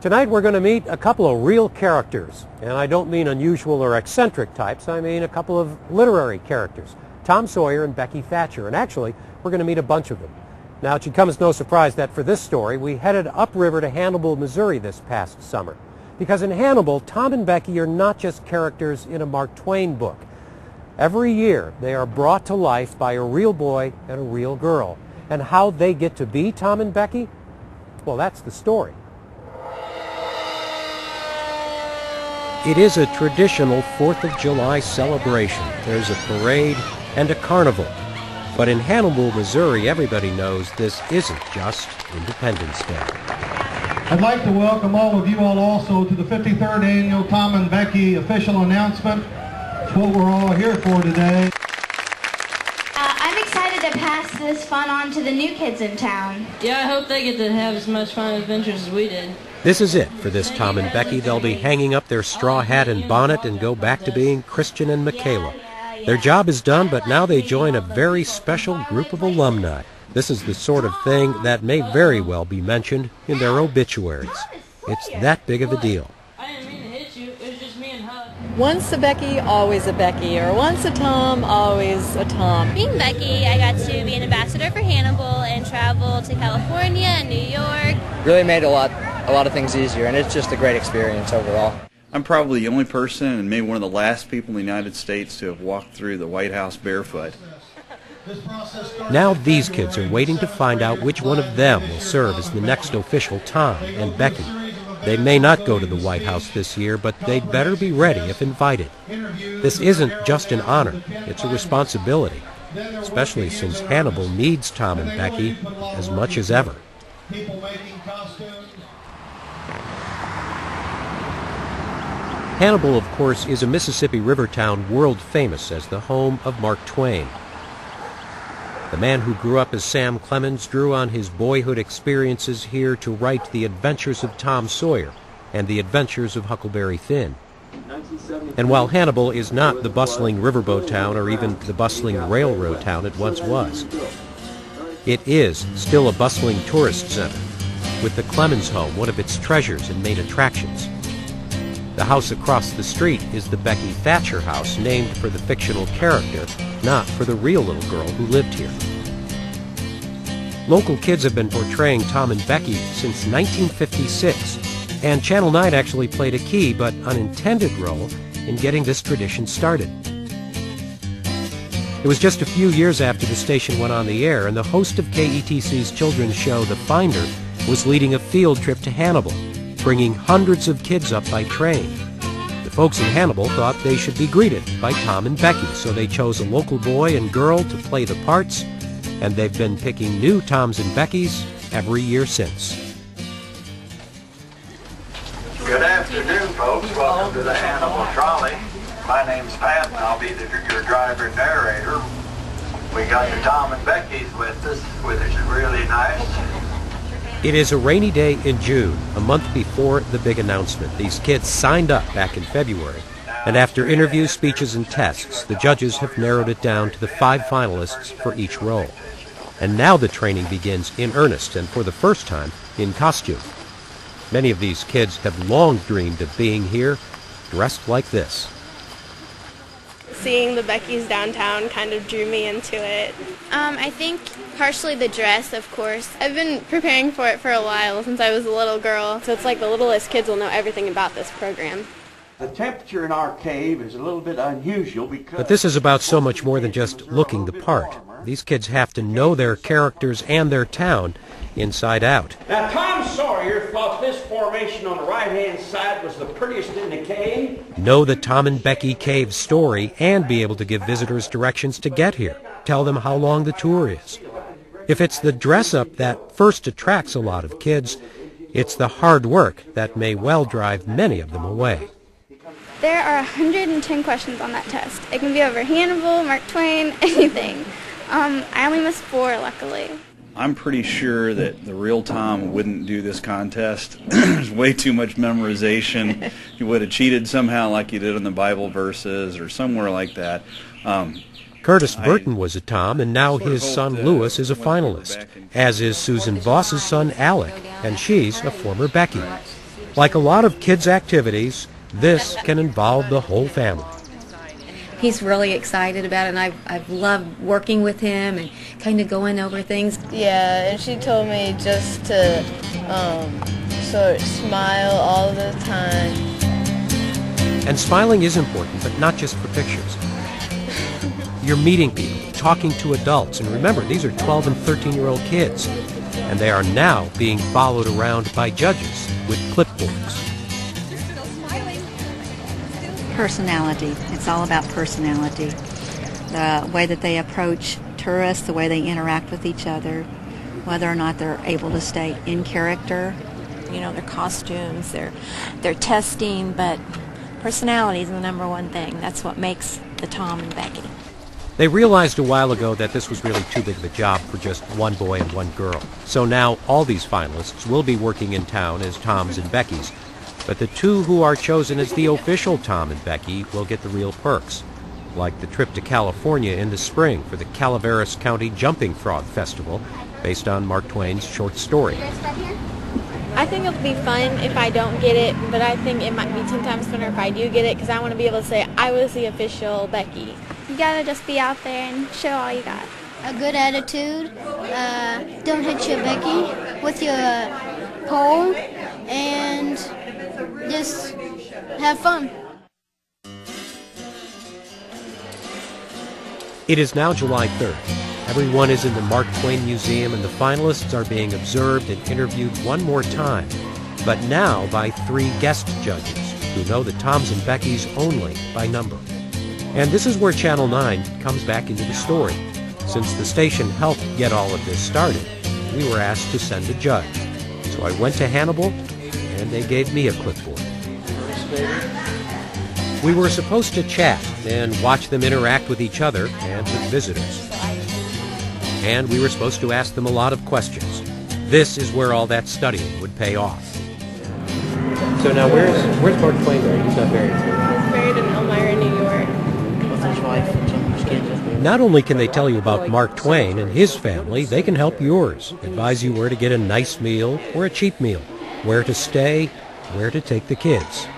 Tonight we're going to meet a couple of real characters, and I don't mean unusual or eccentric types, I mean a couple of literary characters, Tom Sawyer and Becky Thatcher, and actually we're going to meet a bunch of them. Now it should come as no surprise that for this story we headed upriver to Hannibal, Missouri this past summer, because in Hannibal, Tom and Becky are not just characters in a Mark Twain book. Every year they are brought to life by a real boy and a real girl, and how they get to be Tom and Becky, well, that's the story. It is a traditional 4th of July celebration. There's a parade and a carnival. But in Hannibal, Missouri, everybody knows this isn't just Independence Day. I'd like to welcome all of you all also to the 53rd Annual Tom and Becky official announcement. It's what we're all here for today. I'm excited to pass this fun on to the new kids in town. Yeah, I hope they get to have as much fun adventures as we did. This is it for this Tom and Becky. They'll be hanging up their straw hat and bonnet and go back to being Christian and Michaela. Their job is done, but now they join a very special group of alumni. This is the sort of thing that may very well be mentioned in their obituaries. It's that big of a deal. I didn't mean to hit you. It was just me and Hug. Once a Becky, always a Becky, or once a Tom, always a Tom. Being Becky, I got to be an ambassador for Hannibal and travel to California and New York. Really made a lot of things easier, and it's just a great experience overall. I'm probably the only person and maybe one of the last people in the United States to have walked through the White House barefoot. Now these kids are waiting to find out which one of them will serve as the next official Tom and Becky. They may not go to the White House this year, but they'd better be ready if invited. This isn't just an honor, it's a responsibility, especially since Hannibal needs Tom and Becky as much as ever. Hannibal, of course, is a Mississippi River town world famous as the home of Mark Twain. The man who grew up as Sam Clemens drew on his boyhood experiences here to write The Adventures of Tom Sawyer and The Adventures of Huckleberry Finn. And while Hannibal is not the bustling riverboat town or even the bustling railroad town it once was, it is still a bustling tourist center, with the Clemens home one of its treasures and main attractions. The house across the street is the Becky Thatcher house, named for the fictional character, not for the real little girl who lived here. Local kids have been portraying Tom and Becky since 1956, and Channel 9 actually played a key but unintended role in getting this tradition started. It was just a few years after the station went on the air, and the host of KETC's children's show, The Finder, was leading a field trip to Hannibal, bringing hundreds of kids up by train. The folks in Hannibal thought they should be greeted by Tom and Becky, so they chose a local boy and girl to play the parts, and they've been picking new Toms and Beckys every year since. Good afternoon, folks. Welcome to the Hannibal Trolley. My name's Pat, and I'll be your driver and narrator. We got the Tom and Becky's with us, which is really nice. It is a rainy day in June, a month before the big announcement. These kids signed up back in February, and after interviews, speeches, and tests, the judges have narrowed it down to the 5 finalists for each role. And now the training begins in earnest, and for the first time, in costume. Many of these kids have long dreamed of being here, dressed like this. Seeing the Beckys downtown kind of drew me into it. I think partially the dress, of course. I've been preparing for it for a while, since I was a little girl. So it's like the littlest kids will know everything about this program. The temperature in our cave is a little bit unusual because... But this is about so much more than just looking the part. These kids have to know their characters and their town inside out. Now, Tom Sawyer thought this formation on the right-hand side was the prettiest in the cave. Know the Tom and Becky Cave story and be able to give visitors directions to get here. Tell them how long the tour is. If it's the dress-up that first attracts a lot of kids, it's the hard work that may well drive many of them away. There are 110 questions on that test. It can be over Hannibal, Mark Twain, anything. I only missed 4, luckily. I'm pretty sure that the real Tom wouldn't do this contest. There's way too much memorization. He would have cheated somehow like he did on the Bible verses or somewhere like that. Curtis Burton was a Tom, and now his son Lewis is a finalist, as is Susan Voss's son Alec, and she's a former Becky. Like a lot of kids' activities, this can involve the whole family. He's really excited about it, and I've loved working with him and kind of going over things. Yeah, and she told me just to sort of smile all the time. And smiling is important, but not just for pictures. You're meeting people, talking to adults, and remember, these are 12 and 13-year-old kids, and they are now being followed around by judges with clipboards. Personality. It's all about personality. The way that they approach tourists, the way they interact with each other, whether or not they're able to stay in character. You know, their costumes, their testing, but personality is the number one thing. That's what makes the Tom and Becky. They realized a while ago that this was really too big of a job for just one boy and one girl. So now all these finalists will be working in town as Toms and Beckys. But the two who are chosen as the official Tom and Becky will get the real perks, like the trip to California in the spring for the Calaveras County Jumping Frog Festival, based on Mark Twain's short story. I think it'll be fun if I don't get it, but I think it might be 10 times funner if I do get it, because I want to be able to say I was the official Becky. You gotta just be out there and show all you got. A good attitude, don't hit your Becky with your pole, and just have fun. It is now July 3rd. Everyone is in the Mark Twain Museum, and the finalists are being observed and interviewed one more time, but now by 3 guest judges who know the Toms and Beckys only by number. And this is where Channel 9 comes back into the story. Since the station helped get all of this started, we were asked to send a judge. So I went to Hannibal, and they gave me a clipboard. We were supposed to chat and watch them interact with each other and with visitors. And we were supposed to ask them a lot of questions. This is where all that studying would pay off. So now where's Mark Twain buried? He's not buried. He's buried in Elmira, New York. With his wife and some of his kids. Not only can they tell you about Mark Twain and his family, they can help yours, advise you where to get a nice meal or a cheap meal, where to stay, where to take the kids.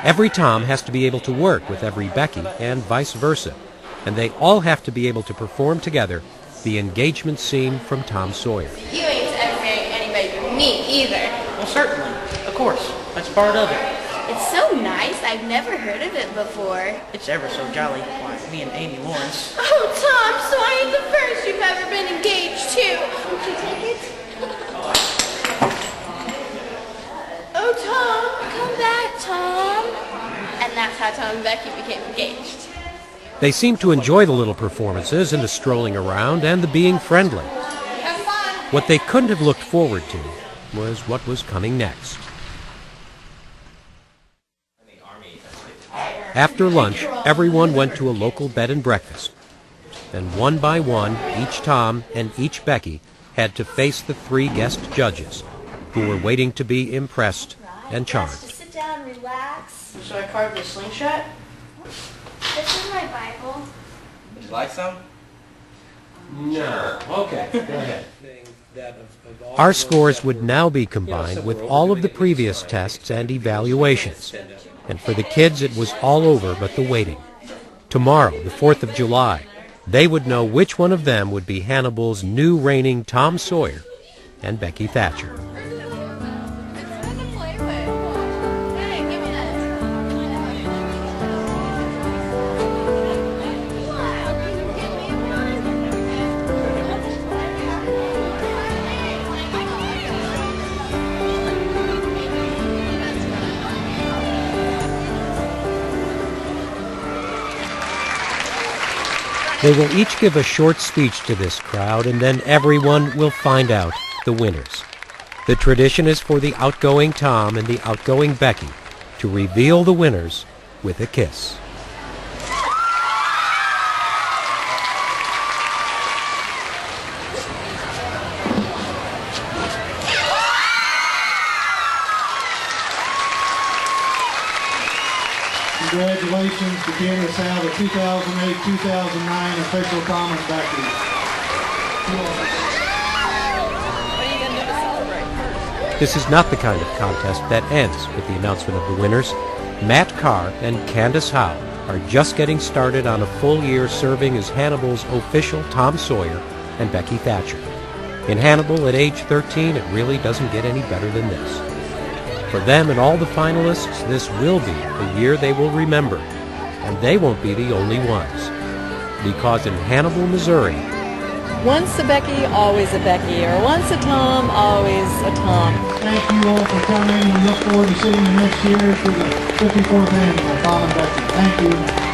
Every Tom has to be able to work with every Becky and vice versa, and they all have to be able to perform together the engagement scene from Tom Sawyer. You ain't ever marrying anybody but me either. Well, certainly. Of course. That's part of it. It's so nice. I've never heard of it before. It's ever so jolly. Why, me and Amy Lawrence. Oh, Tom, so I ain't the first you've ever been engaged to. Would you take it? Oh, Tom, come back, Tom. And that's how Tom and Becky became engaged. They seem to enjoy the little performances and the strolling around and the being friendly. What they couldn't have looked forward to was what was coming next. After lunch, everyone went to a local bed and breakfast. Then one by one, each Tom and each Becky had to face the 3 guest judges, who were waiting to be impressed and charmed. Sit down and relax. So I carved a slingshot? This is my Bible. Would you like some? No. Okay, go ahead. Our scores would now be combined with all of the previous tests and evaluations. And for the kids, it was all over but the waiting. Tomorrow, the 4th of July, they would know which one of them would be Hannibal's new reigning Tom Sawyer and Becky Thatcher. They will each give a short speech to this crowd, and then everyone will find out the winners. The tradition is for the outgoing Tom and the outgoing Becky to reveal the winners with a kiss. Congratulations to getting us out of the 2008-2009 official Tom and Becky. What are you going to do to celebrate first? This is not the kind of contest that ends with the announcement of the winners. Matt Carr and Candace Howe are just getting started on a full year serving as Hannibal's official Tom Sawyer and Becky Thatcher. In Hannibal, at age 13, it really doesn't get any better than this. For them and all the finalists, this will be a year they will remember, and they won't be the only ones. Because in Hannibal, Missouri, Once a Becky, always a Becky, or once a Tom, always a Tom. Thank you all for coming. We look forward to seeing you next year for the 54th annual Tom and Becky. Thank you.